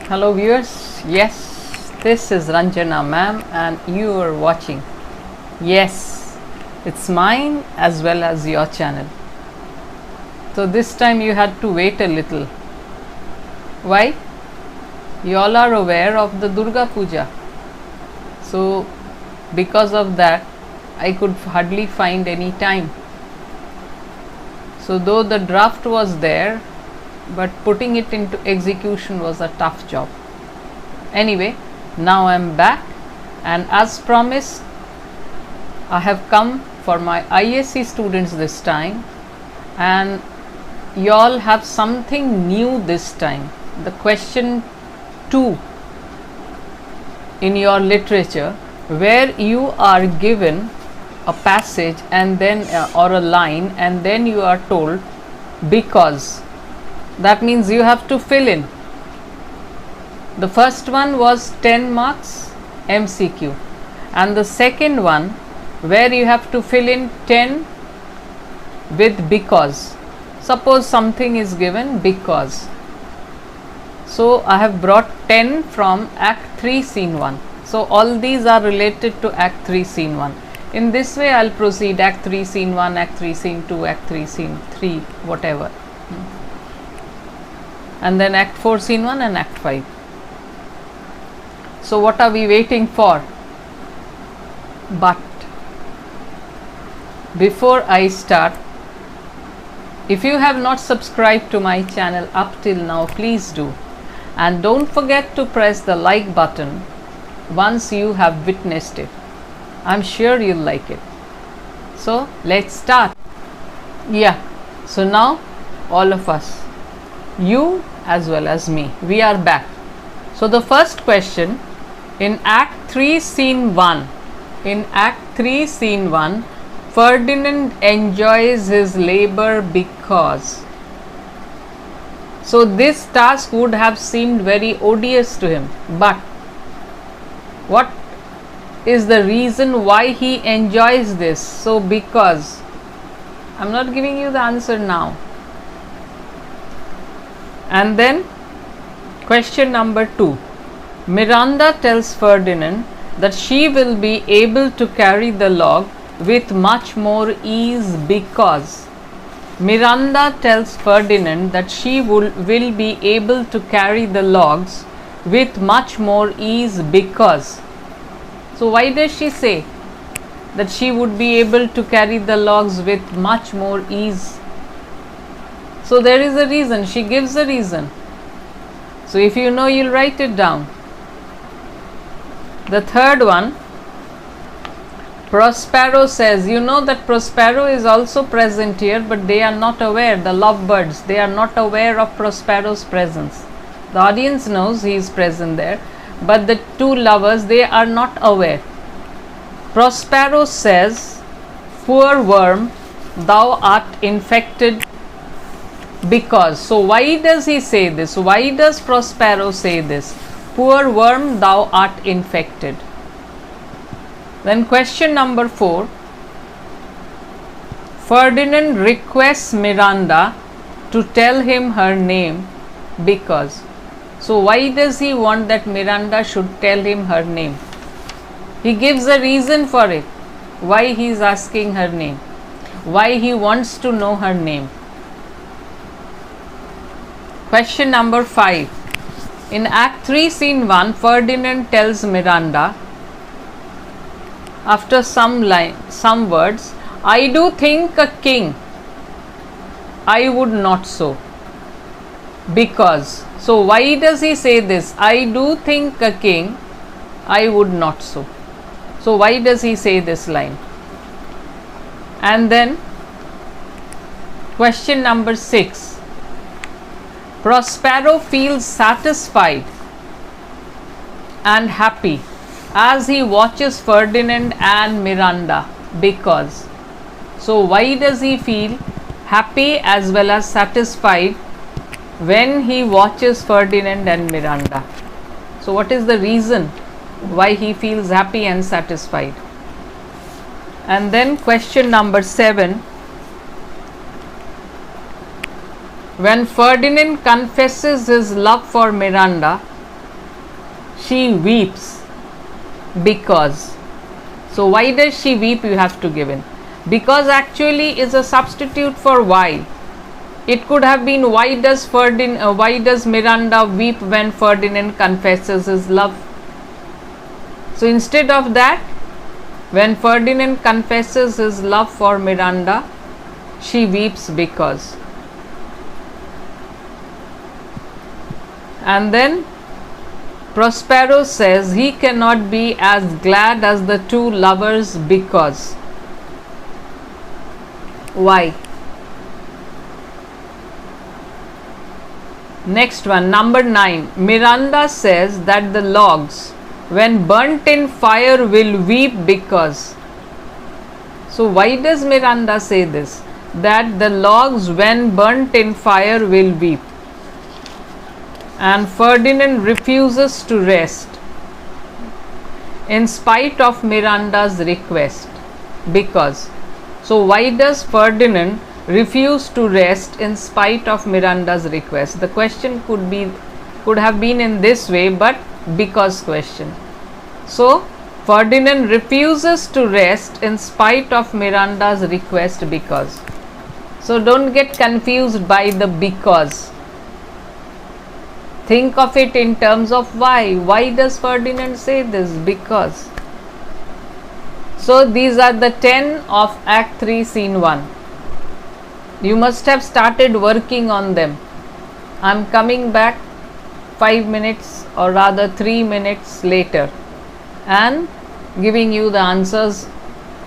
Hello viewers, yes, this is Ranjana ma'am and you are watching. Yes, it's mine as well as your channel. So this time you had to wait a little. Why? You all are aware of the Durga Puja. So because of that I could hardly find any time. So though the draft was there, but putting it into execution was a tough job. Anyway, now I am back, and as promised I have come for my ISC students this time, and you all have something new this time. The question 2 in your literature, where you are given a passage and then or a line, and then you are told because. That means you have to fill in. The first one was 10 marks MCQ, and the second one where you have to fill in 10 with because. Suppose something is given because. So I have brought 10 from Act 3 Scene 1. So all these are related to Act 3 Scene 1. In this way I will proceed: Act 3 Scene 1, Act 3 Scene 2, Act 3 Scene 3, whatever. And then Act 4 Scene 1 and Act 5. So what are we waiting for? But before I start, if you have not subscribed to my channel up till now, please do, and don't forget to press the like button once you have witnessed it. I'm sure you'll like it. So let's start. Yeah, so now all of us, you as well as me, we are back. So the first question in Act 3 Scene 1, in Act 3 Scene 1, Ferdinand enjoys his labor because. So this task would have seemed very odious to him, but what is the reason why he enjoys this? So because. I'm not giving you the answer now. And then question number 2, Miranda tells Ferdinand that she will be able to carry the log with much more ease because. Miranda tells Ferdinand that she will be able to carry the logs with much more ease because. So why does she say that she would be able to carry the logs with much more ease? So there is a reason, she gives a reason. So if you know, you'll write it down. The third one, Prospero says, you know that Prospero is also present here, but they are not aware, the lovebirds, they are not aware of Prospero's presence. The audience knows he is present there, but the two lovers, they are not aware. Prospero says, poor worm, thou art infected because. So why does he say this? Why does Prospero say this? Poor worm, thou art infected. Then question number 4, Ferdinand requests Miranda to tell him her name because. So why does he want that Miranda should tell him her name? He gives a reason for it, why he is asking her name, why he wants to know her name. Question number 5. In Act 3 Scene 1, Ferdinand tells Miranda, after some words, I do think a king, I would not so. Because. So why does he say this? I do think a king, I would not so. So why does he say this line? And then question number 6. Prospero feels satisfied and happy as he watches Ferdinand and Miranda because. So why does he feel happy as well as satisfied when he watches Ferdinand and Miranda? So what is the reason why he feels happy and satisfied? And then question number 7, When Ferdinand confesses his love for Miranda, She weeps because. So why does she weep, you have to give in. Because actually is a substitute for why. It could have been why does Miranda weep when Ferdinand confesses his love. So instead of that, when Ferdinand confesses his love for Miranda, she weeps because. And then Prospero says he cannot be as glad as the two lovers because. Why? Next one, number 9. Miranda says that the logs, when burnt in fire, will weep because. So why does Miranda say this? That the logs, when burnt in fire, will weep. And Ferdinand refuses to rest in spite of Miranda's request because. So why does Ferdinand refuse to rest in spite of Miranda's request? The question could have been in this way, but because question. So Ferdinand refuses to rest in spite of Miranda's request because. So don't get confused by the because. Think of it in terms of why. Why does Ferdinand say this? Because. So these are the 10 of Act 3, Scene 1. You must have started working on them. I am coming back 5 minutes or rather 3 minutes later and giving you the answers.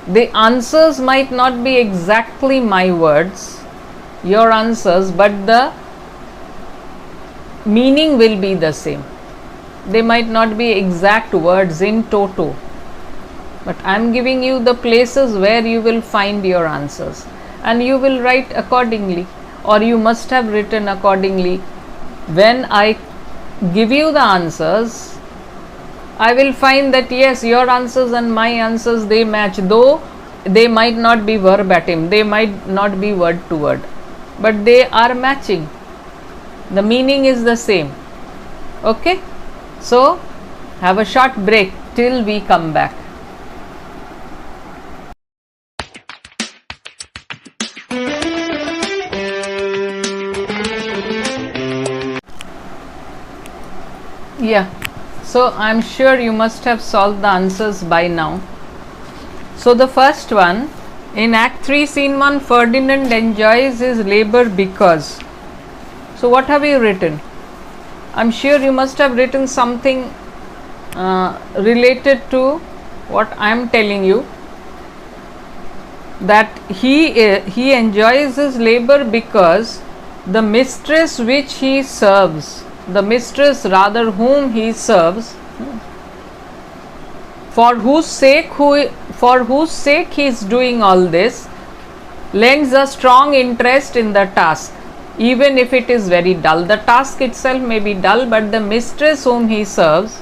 The answers might not be exactly my words, your answers, but the meaning will be the same. They might not be exact words in toto, but I am giving you the places where you will find your answers and you will write accordingly, or you must have written accordingly. When I give you the answers, I will find that yes, your answers and my answers, they match, though they might not be verbatim, they might not be word to word, but they are matching. The meaning is the same. Okay, so have a short break till we come back. Yeah, so I'm sure you must have solved the answers by now. So the first one, in Act 3, Scene 1, Ferdinand enjoys his labor because. So what have you written? I'm sure you must have written something related to what I am telling you, that he enjoys his labor because the mistress which he serves, the mistress rather whom he serves, for whose sake he is doing all this, lends a strong interest in the task, even if it is very dull. The task itself may be dull, but the mistress whom he serves,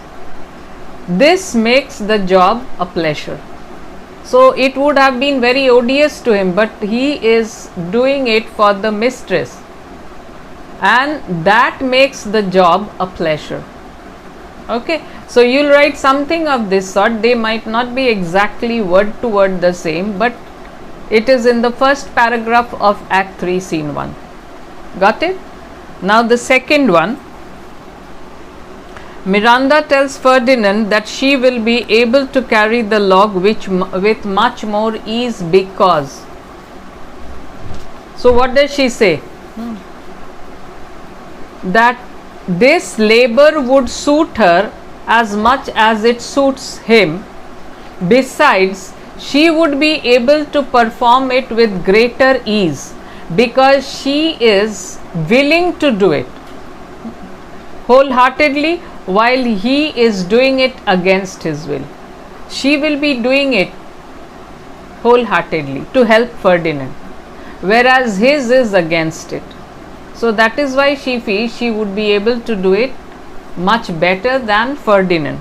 this makes the job a pleasure. So it would have been very odious to him, but he is doing it for the mistress, and that makes the job a pleasure. Okay, so you'll write something of this sort. They might not be exactly word to word the same, but it is in the first paragraph of Act 3, Scene 1. Got it? Now the second one, Miranda tells Ferdinand that she will be able to carry the log with much more ease because. So what does she say? That this labor would suit her as much as it suits him. Besides, she would be able to perform it with greater ease because she is willing to do it wholeheartedly, while he is doing it against his will. She will be doing it wholeheartedly to help Ferdinand, whereas his is against it. So that is why she feels she would be able to do it much better than Ferdinand.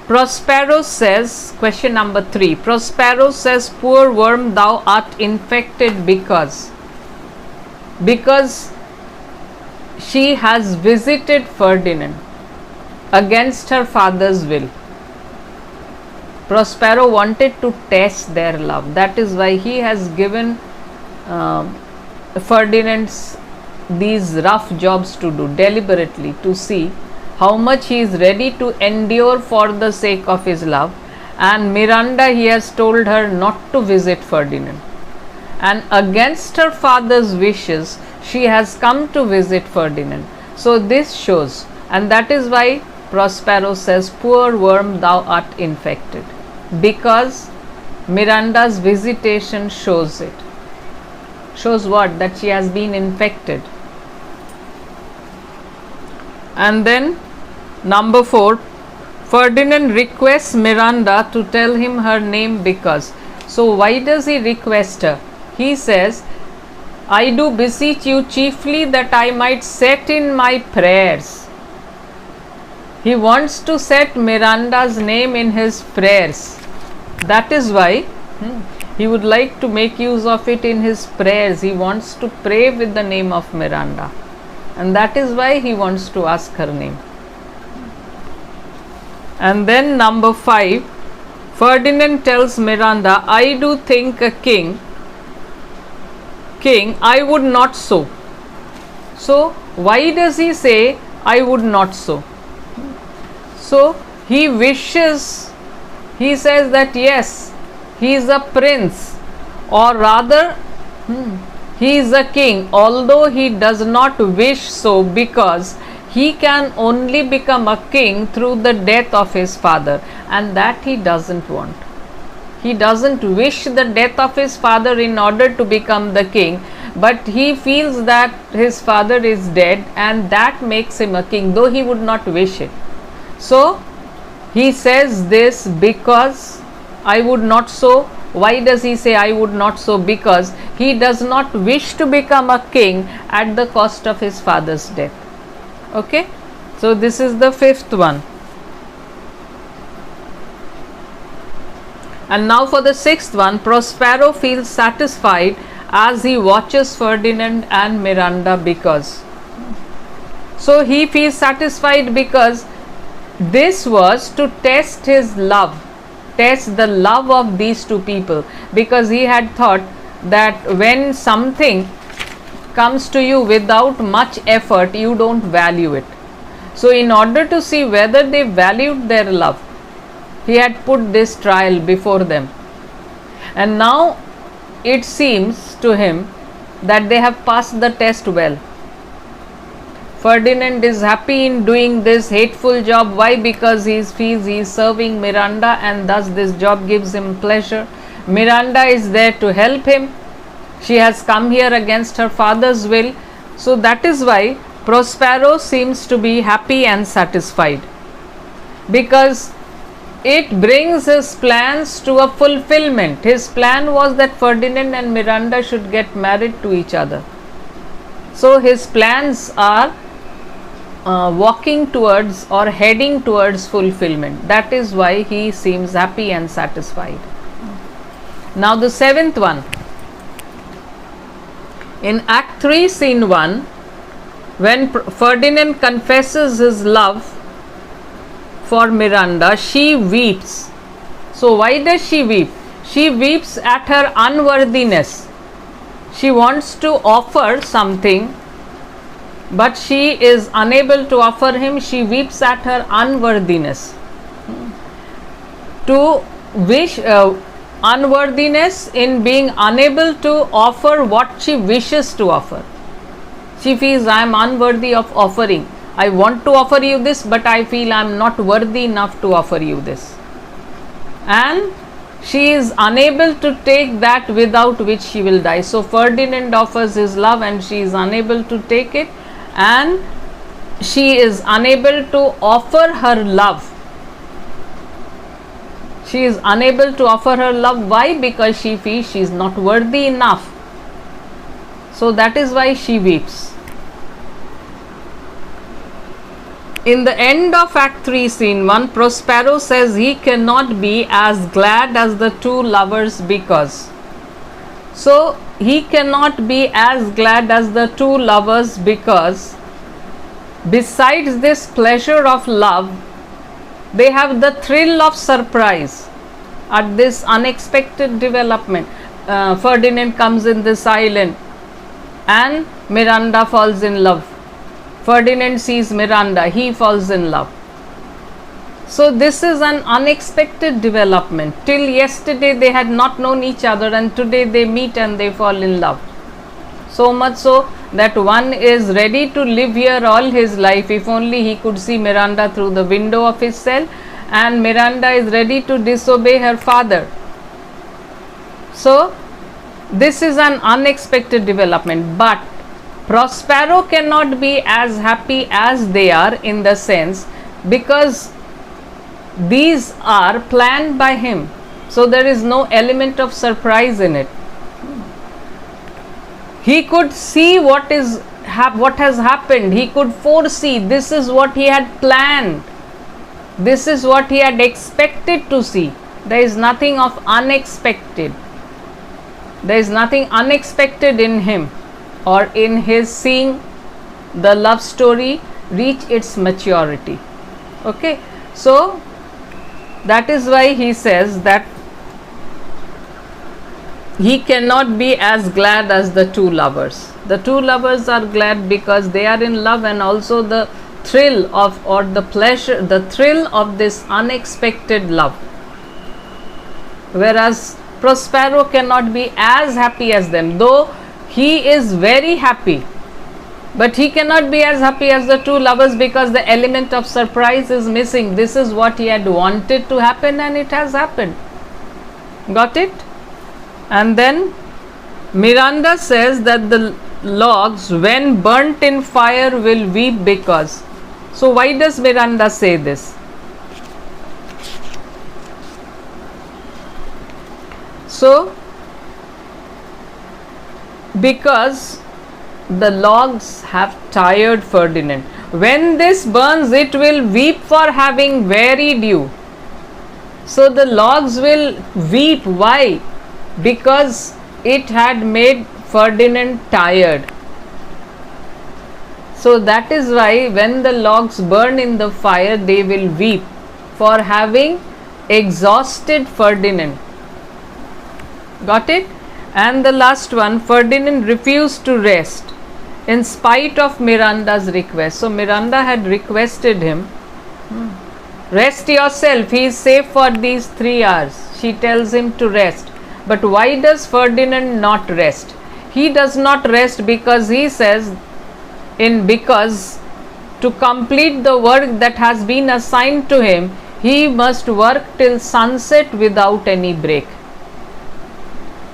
Prospero says, question number 3, Prospero says, poor worm, thou art infected because she has visited Ferdinand. against her father's will. Prospero wanted to test their love. That is why he has given Ferdinand these rough jobs to do deliberately, to see how much he is ready to endure for the sake of his love. And Miranda, he has told her not to visit Ferdinand, and against her father's wishes she has come to visit Ferdinand. So this shows, and that is why Prospero says, poor worm, thou art infected, because Miranda's visitation shows it. Shows what? That she has been infected. And then number 4, Ferdinand requests Miranda to tell him her name because. So why does he request her? He says, I do beseech you chiefly that I might set in my prayers. He wants to set Miranda's name in his prayers. That is why he would like to make use of it in his prayers. He wants to pray with the name of Miranda, and that is why he wants to ask her name. And then number 5, Ferdinand tells Miranda, I do think a king, I would not so. So why does he say I would not so? So he wishes, he says that yes, he is a prince, or rather he is a king, although he does not wish so, because he can only become a king through the death of his father, and that he doesn't want. He doesn't wish the death of his father in order to become the king, but he feels that his father is dead and that makes him a king, though he would not wish it. So he says this because I would not so. Why does he say I would not so? Because he does not wish to become a king at the cost of his father's death. Okay, so this is the 5th one. And now for the 6th one, Prospero feels satisfied as he watches Ferdinand and Miranda because. So he feels satisfied because this was to test his love, test the love of these two people, because he had thought that when something comes to you without much effort, you don't value it. So in order to see whether they valued their love, he had put this trial before them, and now it seems to him that they have passed the test well. Ferdinand is happy in doing this hateful job. Why? Because he feels he is serving Miranda, and thus this job gives him pleasure. Miranda is there to help him. She has come here against her father's will. So that is why Prospero seems to be happy and satisfied, because it brings his plans to a fulfillment. His plan was that Ferdinand and Miranda should get married to each other. So his plans are walking towards or heading towards fulfillment. That is why he seems happy and satisfied. Now the 7th one. In Act 3, Scene 1, when Ferdinand confesses his love for Miranda, she weeps. So why does she weep? She weeps at her unworthiness. She wants to offer something, but she is unable to offer him. She weeps at her unworthiness. To wish unworthiness in being unable to offer what she wishes to offer. She feels I am unworthy of offering. I want to offer you this, but I feel I am not worthy enough to offer you this. And she is unable to take that without which she will die. So Ferdinand offers his love and she is unable to take it, and she is unable to offer her love. She is unable to offer her love. Why? Because she feels she is not worthy enough. So that is why she weeps. In the end of Act 3, Scene 1, Prospero says he cannot be as glad as the two lovers because. So he cannot be as glad as the two lovers because besides this pleasure of love, they have the thrill of surprise at this unexpected development. Ferdinand comes in this island and Miranda falls in love. Ferdinand sees Miranda, he falls in love. So this is an unexpected development. Till yesterday they had not known each other, and today they meet and they fall in love. So much so that one is ready to live here all his life if only he could see Miranda through the window of his cell, and Miranda is ready to disobey her father. So this is an unexpected development, but Prospero cannot be as happy as they are, in the sense, because these are planned by him. So there is no element of surprise in it. He could see what has happened. He could foresee. This is what he had planned. This is what he had expected to see. There is nothing of unexpected. There is nothing unexpected in him or in his seeing the love story reach its maturity. Okay, so that is why he says that he cannot be as glad as the two lovers. The two lovers are glad because they are in love, and also the thrill of, or the pleasure, the thrill of this unexpected love. Whereas Prospero cannot be as happy as them, though he is very happy, but he cannot be as happy as the two lovers because the element of surprise is missing. This is what he had wanted to happen, and it has happened. Got it? And then Miranda says that the logs, when burnt in fire, will weep because. So why does Miranda say this? So because the logs have tired Ferdinand. When this burns, it will weep for having wearied you. So the logs will weep. Why? Because it had made Ferdinand tired. So that is why when the logs burn in the fire, they will weep for having exhausted Ferdinand. Got it? And the last one, Ferdinand refused to rest in spite of Miranda's request. So Miranda had requested him, rest yourself, he is safe for these 3 hours. She tells him to rest. But why does Ferdinand not rest? He does not rest because he says, because to complete the work that has been assigned to him, he must work till sunset without any break.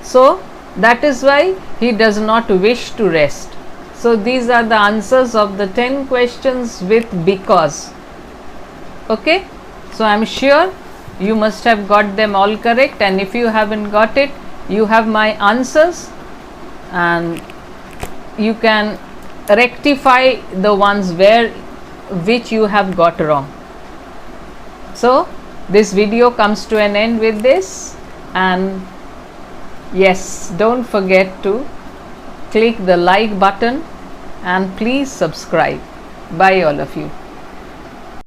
So that is why he does not wish to rest. So these are the answers of the 10 questions with because. Okay, so I am sure you must have got them all correct, and if you haven't got it, you have my answers and you can rectify the ones which you have got wrong. So this video comes to an end with this, and yes, don't forget to click the like button and please subscribe. Bye all of you.